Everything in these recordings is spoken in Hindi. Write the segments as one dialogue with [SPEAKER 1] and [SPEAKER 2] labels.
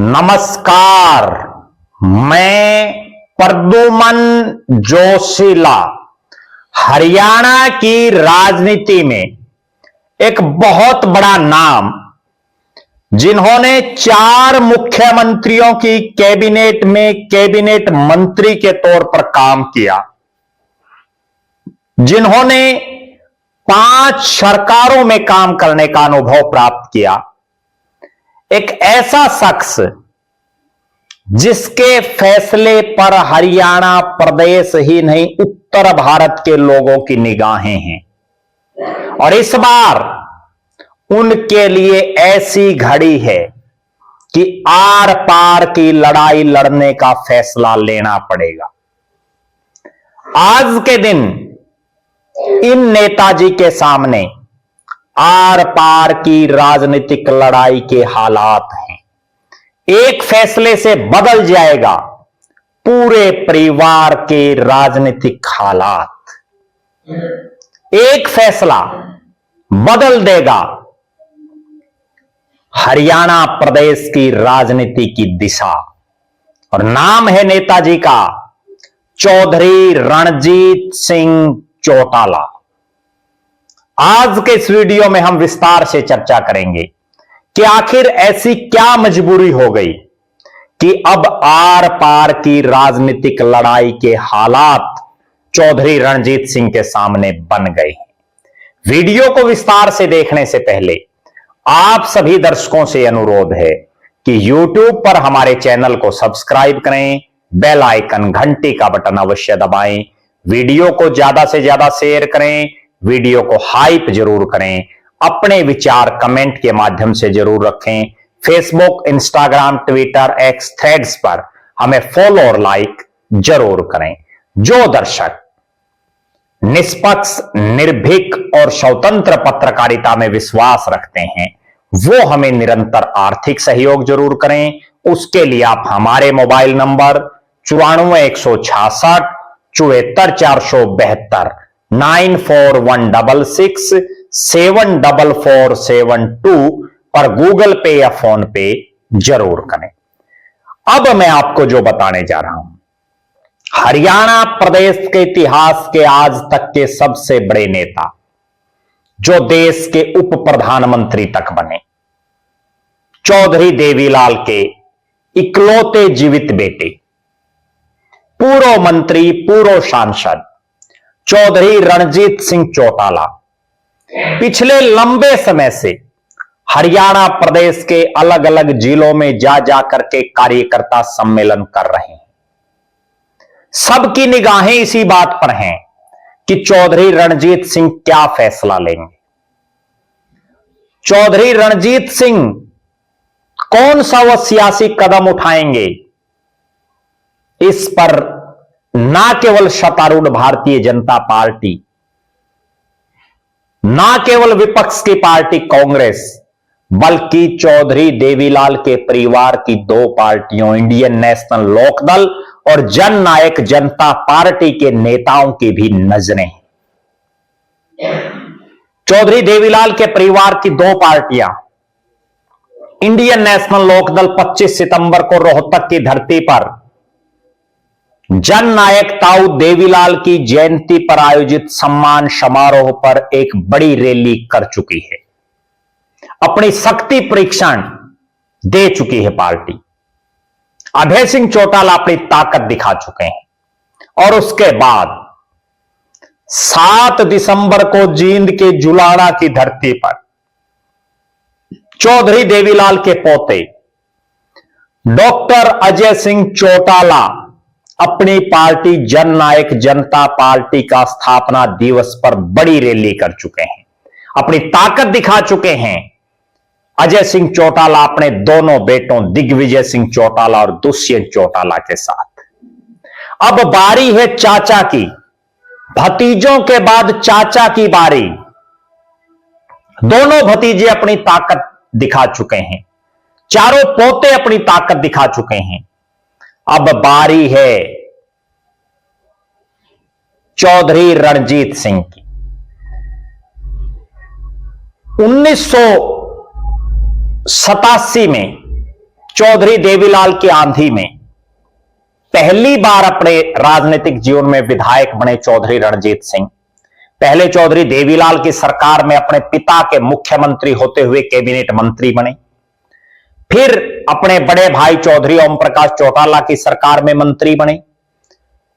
[SPEAKER 1] नमस्कार। मैं प्रद्युमन जोशीला हरियाणा की राजनीति में एक बहुत बड़ा नाम, जिन्होंने 4 मुख्यमंत्रियों की कैबिनेट में कैबिनेट मंत्री के तौर पर काम किया, जिन्होंने 5 सरकारों में काम करने का अनुभव प्राप्त किया, एक ऐसा शख्स जिसके फैसले पर हरियाणा प्रदेश ही नहीं उत्तर भारत के लोगों की निगाहें हैं। और इस बार उनके लिए ऐसी घड़ी है कि आर पार की लड़ाई लड़ने का फैसला लेना पड़ेगा। आज के दिन इन नेताजी के सामने आर पार की राजनीतिक लड़ाई के हालात हैं। एक फैसले से बदल जाएगा पूरे परिवार के राजनीतिक हालात। एक फैसला बदल देगा हरियाणा प्रदेश की राजनीति की दिशा। और नाम है नेताजी का चौधरी रणजीत सिंह चौटाला। आज के इस वीडियो में हम विस्तार से चर्चा करेंगे कि आखिर ऐसी क्या मजबूरी हो गई कि अब आर पार की राजनीतिक लड़ाई के हालात चौधरी रणजीत सिंह के सामने बन गए हैं। वीडियो को विस्तार से देखने से पहले आप सभी दर्शकों से अनुरोध है कि YouTube पर हमारे चैनल को सब्सक्राइब करें, बेल आइकन घंटी का बटन अवश्य दबाएं, वीडियो को ज्यादा से ज्यादा शेयर करें, वीडियो को हाइप जरूर करें, अपने विचार कमेंट के माध्यम से जरूर रखें। Facebook, Instagram, Twitter, x, threads पर हमें फॉलो और लाइक जरूर करें। जो दर्शक निष्पक्ष, निर्भीक और स्वतंत्र पत्रकारिता में विश्वास रखते हैं, वो हमें निरंतर आर्थिक सहयोग जरूर करें। उसके लिए आप हमारे मोबाइल नंबर 94 166 74 472 9416 74472 पर गूगल पे या फोन पे जरूर करें। अब मैं आपको जो बताने जा रहा हूं, हरियाणा प्रदेश के इतिहास के आज तक के सबसे बड़े नेता, जो देश के उप प्रधानमंत्री तक बने, चौधरी देवीलाल के इकलौते जीवित बेटे, पूर्व मंत्री, पूर्व सांसद चौधरी रणजीत सिंह चौटाला पिछले लंबे समय से हरियाणा प्रदेश के अलग अलग जिलों में जा जाकर के कार्यकर्ता सम्मेलन कर रहे हैं। सबकी निगाहें इसी बात पर हैं कि चौधरी रणजीत सिंह क्या फैसला लेंगे। चौधरी रणजीत सिंह कौन सा वो सियासी कदम उठाएंगे, इस पर ना केवल सत्तारूढ़ भारतीय जनता पार्टी, ना केवल विपक्ष की पार्टी कांग्रेस, बल्कि चौधरी देवीलाल के परिवार की 2 पार्टियों, इंडियन नेशनल लोकदल और जन नायक जनता पार्टी के नेताओं की भी नजरें हैं। चौधरी देवीलाल के परिवार की 2 पार्टियां, इंडियन नेशनल लोकदल 25 सितंबर को रोहतक की धरती पर जन नायक ताऊ देवीलाल की जयंती पर आयोजित सम्मान समारोह पर एक बड़ी रैली कर चुकी है। अपनी शक्ति परीक्षण दे चुकी है पार्टी। अभय सिंह चौटाला अपनी ताकत दिखा चुके हैं। और उसके बाद 7 दिसंबर को जींद के जुलाना की धरती पर चौधरी देवीलाल के पोते डॉक्टर अजय सिंह चौटाला अपनी पार्टी जन नायक जनता पार्टी का स्थापना दिवस पर बड़ी रैली कर चुके हैं, अपनी ताकत दिखा चुके हैं। अजय सिंह चौटाला अपने दोनों बेटों दिग्विजय सिंह चौटाला और दुष्यंत चौटाला के साथ। अब बारी है चाचा की, भतीजों के बाद चाचा की बारी। दोनों भतीजे अपनी ताकत दिखा चुके हैं, चारों पोते अपनी ताकत दिखा चुके हैं। अब बारी है चौधरी रणजीत सिंह की। 1987 में चौधरी देवीलाल की आंधी में पहली बार अपने राजनीतिक जीवन में विधायक बने चौधरी रणजीत सिंह। पहले चौधरी देवीलाल की सरकार में अपने पिता के मुख्यमंत्री होते हुए कैबिनेट मंत्री बने, फिर अपने बड़े भाई चौधरी ओम प्रकाश चौटाला की सरकार में मंत्री बने,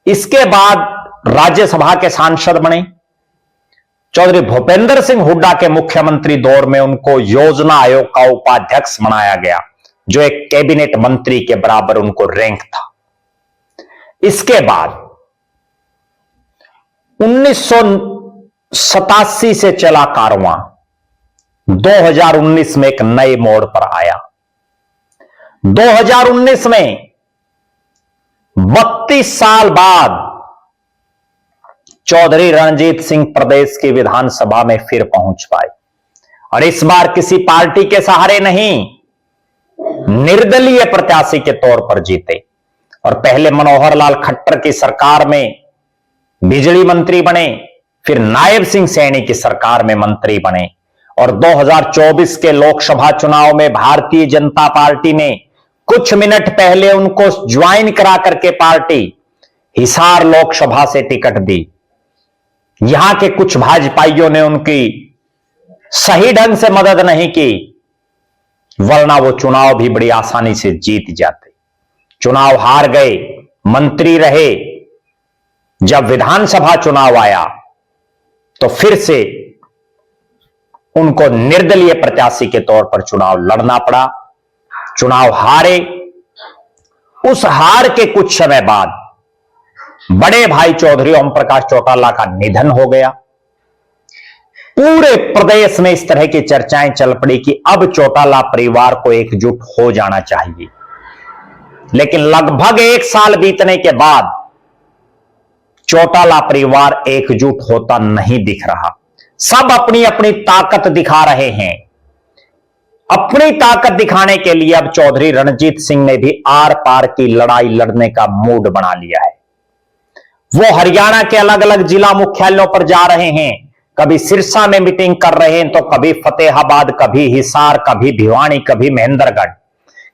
[SPEAKER 1] इसके बाद राज्यसभा के सांसद बने। चौधरी भूपेंद्र सिंह हुड्डा के मुख्यमंत्री दौर में उनको योजना आयोग का उपाध्यक्ष बनाया गया, जो एक कैबिनेट मंत्री के बराबर उनको रैंक था। इसके बाद 1987 से चला कारवां 2019 में एक नए मोड़ पर आया। 2019 में 32 साल बाद चौधरी रणजीत सिंह प्रदेश की विधानसभा में फिर पहुंच पाए, और इस बार किसी पार्टी के सहारे नहीं, निर्दलीय प्रत्याशी के तौर पर जीते। और पहले मनोहर लाल खट्टर की सरकार में बिजली मंत्री बने, फिर नायब सिंह सैनी की सरकार में मंत्री बने, और 2024 के लोकसभा चुनाव में भारतीय जनता पार्टी ने कुछ मिनट पहले उनको ज्वाइन करा करके पार्टी हिसार लोकसभा से टिकट दी। यहां के कुछ भाजपाइयों ने उनकी सही ढंग से मदद नहीं की, वरना वो चुनाव भी बड़ी आसानी से जीत जाते। चुनाव हार गए, मंत्री रहे। जब विधानसभा चुनाव आया तो फिर से उनको निर्दलीय प्रत्याशी के तौर पर चुनाव लड़ना पड़ा, चुनाव हारे। उस हार के कुछ समय बाद बड़े भाई चौधरी ओम प्रकाश चौटाला का निधन हो गया। पूरे प्रदेश में इस तरह की चर्चाएं चल पड़ी कि अब चौटाला परिवार को एकजुट हो जाना चाहिए, लेकिन लगभग 1 साल बीतने के बाद चौटाला परिवार एकजुट होता नहीं दिख रहा। सब अपनी अपनी ताकत दिखा रहे हैं। अपनी ताकत दिखाने के लिए अब चौधरी रणजीत सिंह ने भी आर पार की लड़ाई लड़ने का मूड बना लिया है। वो हरियाणा के अलग अलग जिला मुख्यालयों पर जा रहे हैं, कभी सिरसा में मीटिंग कर रहे हैं, तो कभी फतेहाबाद, कभी हिसार, कभी भिवानी, कभी महेंद्रगढ़,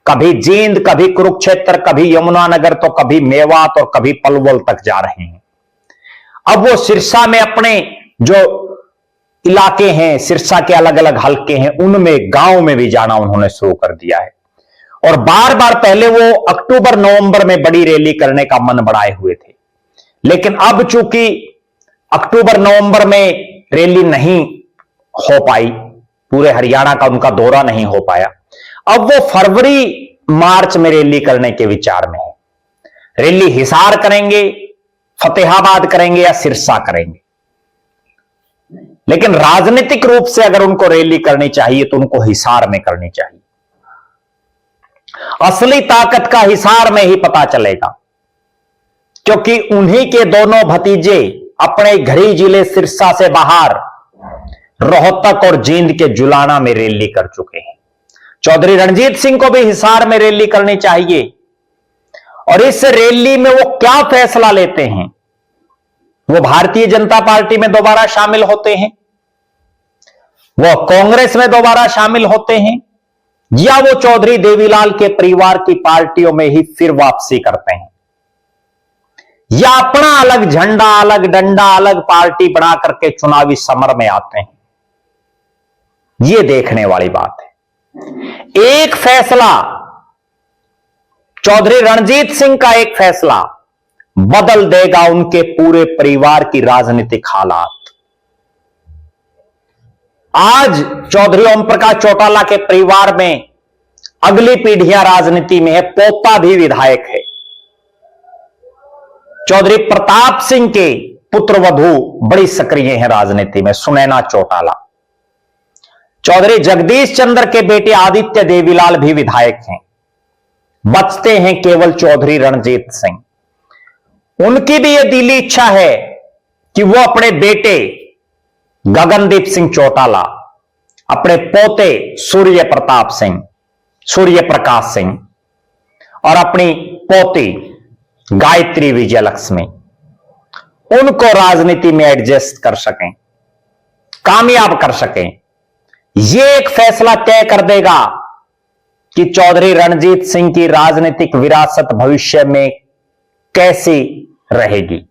[SPEAKER 1] कभी जींद, कभी कुरुक्षेत्र, कभी यमुनानगर, तो कभी मेवात और कभी पलवल तक जा रहे हैं। अब वो सिरसा में अपने जो इलाके हैं, सिरसा के अलग अलग हलके हैं, उनमें गांव में भी जाना उन्होंने शुरू कर दिया है। और बार बार पहले वो अक्टूबर नवंबर में बड़ी रैली करने का मन बढ़ाए हुए थे, लेकिन अब चूंकि अक्टूबर नवंबर में रैली नहीं हो पाई, पूरे हरियाणा का उनका दौरा नहीं हो पाया, अब वो फरवरी मार्च में रैली करने के विचार में है। रैली हिसार करेंगे, फतेहाबाद करेंगे या सिरसा करेंगे। लेकिन राजनीतिक रूप से अगर उनको रैली करनी चाहिए तो उनको हिसार में करनी चाहिए। असली ताकत का हिसार में ही पता चलेगा, क्योंकि उन्हीं के दोनों भतीजे अपने घरी जिले सिरसा से बाहर रोहतक और जींद के जुलाना में रैली कर चुके हैं। चौधरी रणजीत सिंह को भी हिसार में रैली करनी चाहिए। और इस रैली में वो क्या फैसला लेते हैं? वो भारतीय जनता पार्टी में दोबारा शामिल होते हैं, वो कांग्रेस में दोबारा शामिल होते हैं, या वो चौधरी देवीलाल के परिवार की पार्टियों में ही फिर वापसी करते हैं, या अपना अलग झंडा, अलग डंडा, अलग पार्टी बना करके चुनावी समर में आते हैं। यह देखने वाली बात है। एक फैसला, चौधरी रणजीत सिंह का एक फैसला बदल देगा उनके पूरे परिवार की राजनीतिक हालात। आज चौधरी ओम प्रकाश चौटाला के परिवार में अगली पीढ़ियां राजनीति में है, पोता भी विधायक है। चौधरी प्रताप सिंह के पुत्रवधू बड़ी सक्रिय हैं राजनीति में, सुनैना चौटाला। चौधरी जगदीश चंद्र के बेटे आदित्य देवीलाल भी विधायक हैं। बचते हैं केवल चौधरी रणजीत सिंह। उनकी भी यह दिली इच्छा है कि वो अपने बेटे गगनदीप सिंह चौटाला, अपने पोते सूर्य प्रताप सिंह, सूर्य प्रकाश सिंह और अपनी पोती गायत्री विजयलक्ष्मी, उनको राजनीति में एडजस्ट कर सकें, कामयाब कर सकें। यह एक फैसला तय कर देगा कि चौधरी रणजीत सिंह की राजनीतिक विरासत भविष्य में कैसी रहेगी,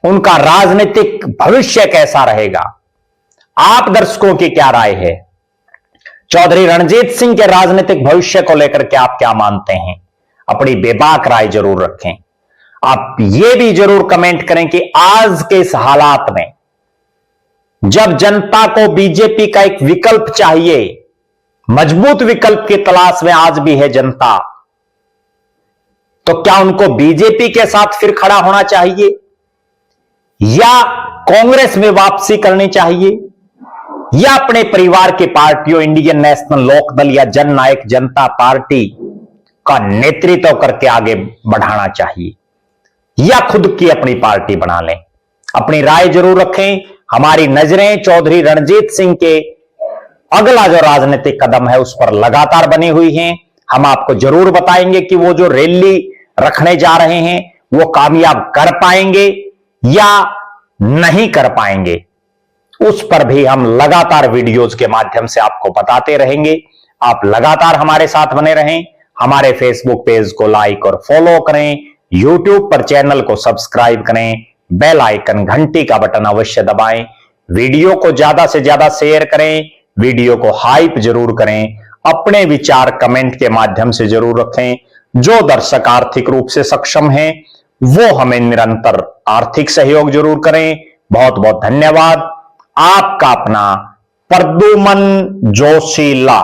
[SPEAKER 1] उनका राजनीतिक भविष्य कैसा रहेगा। आप दर्शकों की क्या राय है? चौधरी रणजीत सिंह के राजनीतिक भविष्य को लेकर के आप क्या मानते हैं? अपनी बेबाक राय जरूर रखें। आप यह भी जरूर कमेंट करें कि आज के इस हालात में जब जनता को बीजेपी का एक विकल्प चाहिए, मजबूत विकल्प की तलाश में आज भी है जनता, तो क्या उनको बीजेपी के साथ फिर खड़ा होना चाहिए या कांग्रेस में वापसी करनी चाहिए या अपने परिवार की पार्टियों इंडियन नेशनल लोकदल या जननायक जनता पार्टी का नेतृत्व करके आगे बढ़ाना चाहिए या खुद की अपनी पार्टी बना लें? अपनी राय जरूर रखें। हमारी नजरें चौधरी रणजीत सिंह के अगला जो राजनीतिक कदम है उस पर लगातार बनी हुई हैं। हम आपको जरूर बताएंगे कि वो जो रैली रखने जा रहे हैं वो कामयाब कर पाएंगे या नहीं कर पाएंगे, उस पर भी हम लगातार वीडियोज के माध्यम से आपको बताते रहेंगे। आप लगातार हमारे साथ बने रहें। हमारे फेसबुक पेज को लाइक और फॉलो करें, यूट्यूब पर चैनल को सब्सक्राइब करें, बेल आइकन घंटी का बटन अवश्य दबाएं, वीडियो को ज्यादा से ज्यादा शेयर करें, वीडियो को हाइप जरूर करें, अपने विचार कमेंट के माध्यम से जरूर रखें। जो दर्शक आर्थिक रूप से सक्षम हैं वो हमें निरंतर आर्थिक सहयोग जरूर करें। बहुत बहुत धन्यवाद। आपका अपना प्रद्युमन जोशीला।